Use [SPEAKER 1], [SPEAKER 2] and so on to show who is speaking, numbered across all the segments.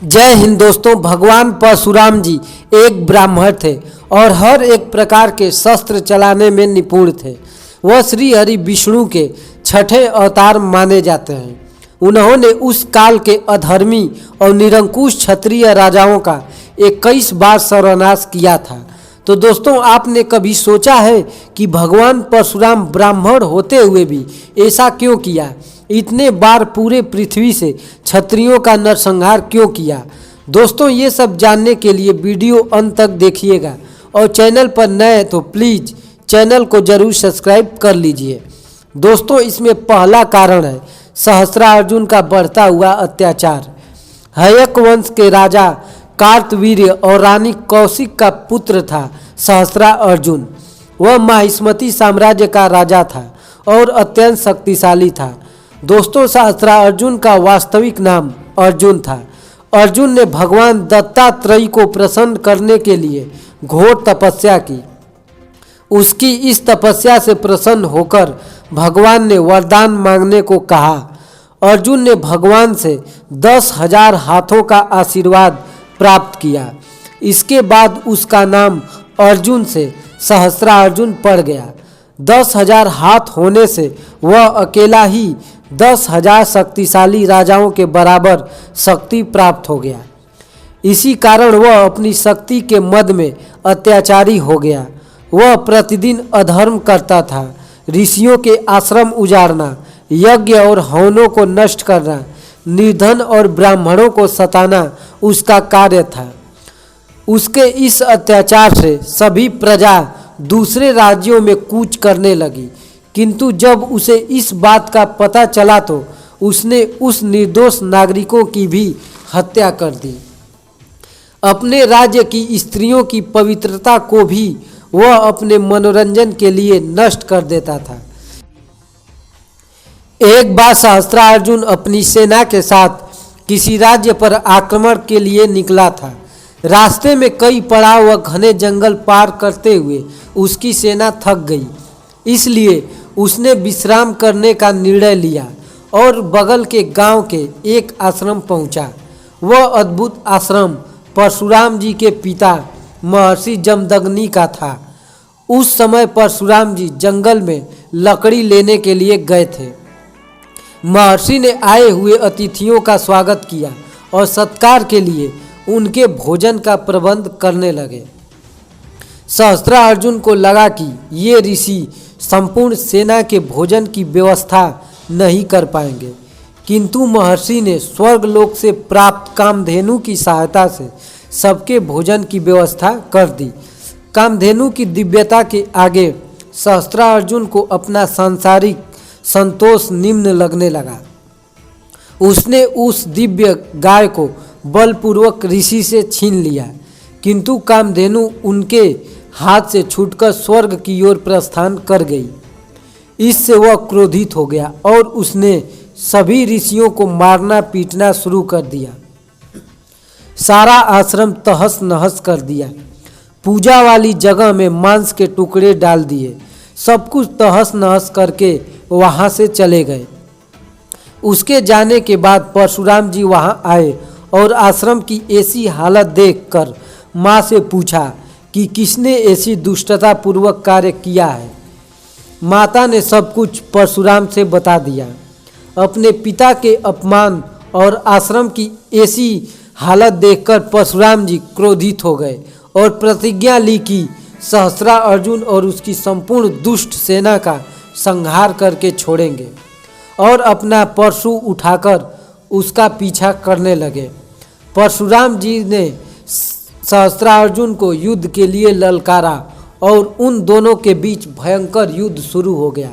[SPEAKER 1] जय हिंद दोस्तों। भगवान परशुराम जी एक ब्राह्मण थे और हर एक प्रकार के शस्त्र चलाने में निपुण थे। वह श्री हरि विष्णु के छठे अवतार माने जाते हैं। उन्होंने उस काल के अधर्मी और निरंकुश क्षत्रिय राजाओं का 21 बार सर्वनाश किया था। तो दोस्तों, आपने कभी सोचा है कि भगवान परशुराम ब्राह्मण होते हुए भी ऐसा क्यों किया? इतने बार पूरे पृथ्वी से क्षत्रियों का नरसंहार क्यों किया? दोस्तों, ये सब जानने के लिए वीडियो अंत तक देखिएगा और चैनल पर नए हैं तो प्लीज़ चैनल को जरूर सब्सक्राइब कर लीजिए। दोस्तों, इसमें पहला कारण है सहस्त्रार्जुन का बढ़ता हुआ अत्याचार। हयक वंश के राजा कार्तवीर्य और रानी कौशिक का पुत्र था सहस्त्रार्जुन। वह माहिष्मती साम्राज्य का राजा था और अत्यंत शक्तिशाली था। दोस्तों, सहस्त्रार्जुन का वास्तविक नाम अर्जुन था। अर्जुन ने भगवान दत्तात्रेय को प्रसन्न करने के लिए घोर तपस्या की। उसकी इस तपस्या से प्रसन्न होकर भगवान ने वरदान मांगने को कहा। अर्जुन ने भगवान से 10,000 हाथों का आशीर्वाद प्राप्त किया। इसके बाद उसका नाम अर्जुन से सहस्त्रार्जुन पड़ गया। 10,000 हाथ होने से वह अकेला ही 10,000 शक्तिशाली राजाओं के बराबर शक्ति प्राप्त हो गया। इसी कारण वह अपनी शक्ति के मद में अत्याचारी हो गया। वह प्रतिदिन अधर्म करता था। ऋषियों के आश्रम उजाड़ना, यज्ञ और हवनों को नष्ट करना, निर्धन और ब्राह्मणों को सताना उसका कार्य था। उसके इस अत्याचार से सभी प्रजा दूसरे राज्यों में कूच करने लगी, किंतु जब उसे इस बात का पता चला तो उसने उस निर्दोष नागरिकों की भी हत्या कर दी। अपने राज्य की स्त्रियों की पवित्रता को भी वह अपने मनोरंजन के लिए नष्ट कर देता था। एक बार सहस्त्रार्जुन अपनी सेना के साथ किसी राज्य पर आक्रमण के लिए निकला था। रास्ते में कई पड़ाव व घने जंगल पार करते हुए उसकी सेना थक गई, इसलिए उसने विश्राम करने का निर्णय लिया और बगल के गांव के एक आश्रम पहुंचा। वह अद्भुत आश्रम परशुराम जी के पिता महर्षि जमदग्नि का था। उस समय परशुराम जी जंगल में लकड़ी लेने के लिए गए थे। महर्षि ने आए हुए अतिथियों का स्वागत किया और सत्कार के लिए उनके भोजन का प्रबंध करने लगे। सहस्त्रार्जुन को लगा कि ये ऋषि संपूर्ण सेना के भोजन की व्यवस्था नहीं कर पाएंगे, किंतु महर्षि ने स्वर्गलोक से प्राप्त कामधेनु की सहायता से सबके भोजन की व्यवस्था कर दी। कामधेनु की दिव्यता के आगे सहस्त्रार्जुन को अपना सांसारिक संतोष निम्न लगने लगा। उसने उस दिव्य गाय को बलपूर्वक ऋषि से छीन लिया, किंतु कामधेनु उनके हाथ से छूटकर स्वर्ग की ओर प्रस्थान कर गई। इससे वह क्रोधित हो गया और उसने सभी ऋषियों को मारना पीटना शुरू कर दिया। सारा आश्रम तहस नहस कर दिया। पूजा वाली जगह में मांस के टुकड़े डाल दिए। सब कुछ तहस नहस करके वहाँ से चले गए। उसके जाने के बाद परशुराम जी वहाँ आए और आश्रम की ऐसी हालत देखकर माँ से पूछा कि किसने ऐसी दुष्टता पूर्वक कार्य किया है। माता ने सब कुछ परशुराम से बता दिया। अपने पिता के अपमान और आश्रम की ऐसी हालत देखकर परशुराम जी क्रोधित हो गए और प्रतिज्ञा ली कि सहस्त्रार्जुन और उसकी संपूर्ण दुष्ट सेना का संहार करके छोड़ेंगे और अपना परशु उठाकर उसका पीछा करने लगे। परशुराम जी ने सहस्त्रार्जुन को युद्ध के लिए ललकारा और उन दोनों के बीच भयंकर युद्ध शुरू हो गया।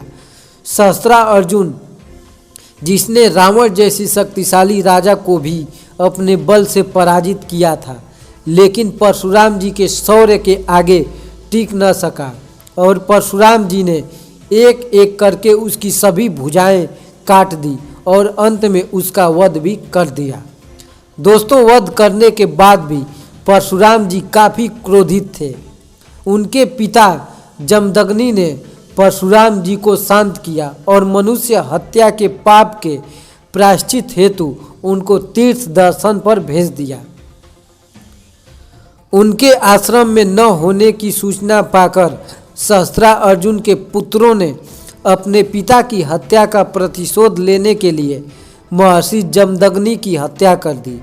[SPEAKER 1] सहस्त्रार्जुन, जिसने रावण जैसी शक्तिशाली राजा को भी अपने बल से पराजित किया था, लेकिन परशुराम जी के शौर्य के आगे टिक न सका और परशुराम जी ने एक एक करके उसकी सभी भुजाएं काट दी और अंत में उसका वध भी कर दिया। दोस्तों, वध करने के बाद भी परशुराम जी काफ़ी क्रोधित थे। उनके पिता जमदग्नि ने परशुराम जी को शांत किया और मनुष्य हत्या के पाप के प्रायश्चित हेतु उनको तीर्थ दर्शन पर भेज दिया। उनके आश्रम में न होने की सूचना पाकर सहस्त्रा अर्जुन के पुत्रों ने अपने पिता की हत्या का प्रतिशोध लेने के लिए महर्षि जमदग्नि की हत्या कर दी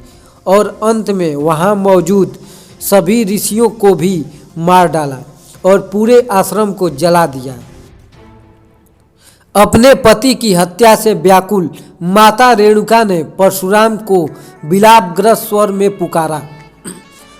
[SPEAKER 1] और अंत में वहाँ मौजूद सभी ऋषियों को भी मार डाला और पूरे आश्रम को जला दिया। अपने पति की हत्या से व्याकुल माता रेणुका ने परशुराम को विलापग्रस्त स्वर में पुकारा।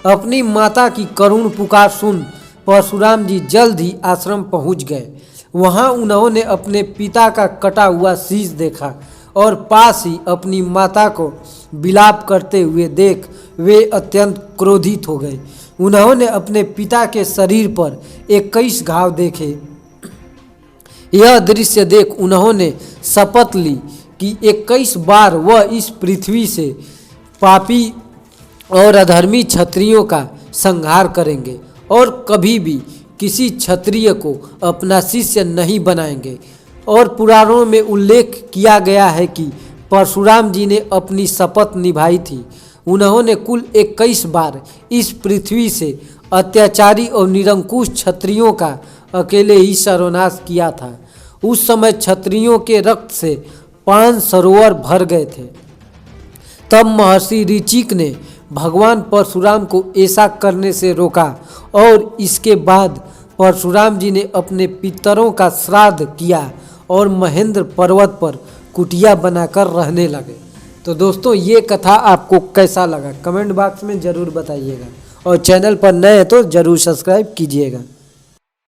[SPEAKER 1] अपनी माता की करुण पुकार सुन परशुराम जी जल्द ही आश्रम पहुंच गए। वहां उन्होंने अपने पिता का कटा हुआ शीश देखा और पास ही अपनी माता को विलाप करते हुए देख वे अत्यंत क्रोधित हो गए। उन्होंने अपने पिता के शरीर पर 21 घाव देखे। यह दृश्य देख उन्होंने शपथ ली कि 21 बार वह इस पृथ्वी से पापी और अधर्मी क्षत्रियों का संहार करेंगे और कभी भी किसी क्षत्रिय को अपना शिष्य नहीं बनाएंगे। और पुराणों में उल्लेख किया गया है कि परशुराम जी ने अपनी शपथ निभाई थी। उन्होंने कुल 21 बार इस पृथ्वी से अत्याचारी और निरंकुश क्षत्रियों का अकेले ही सर्वनाश किया था। उस समय क्षत्रियों के रक्त से 5 सरोवर भर गए थे। तब महर्षि ऋचिक ने भगवान परशुराम को ऐसा करने से रोका और इसके बाद परशुराम जी ने अपने पितरों का श्राद्ध किया और महेंद्र पर्वत पर कुटिया बनाकर रहने लगे। तो दोस्तों ये कथा आपको कैसा लगा कमेंट बॉक्स में ज़रूर बताइएगा और चैनल पर नए हैं तो ज़रूर सब्सक्राइब कीजिएगा।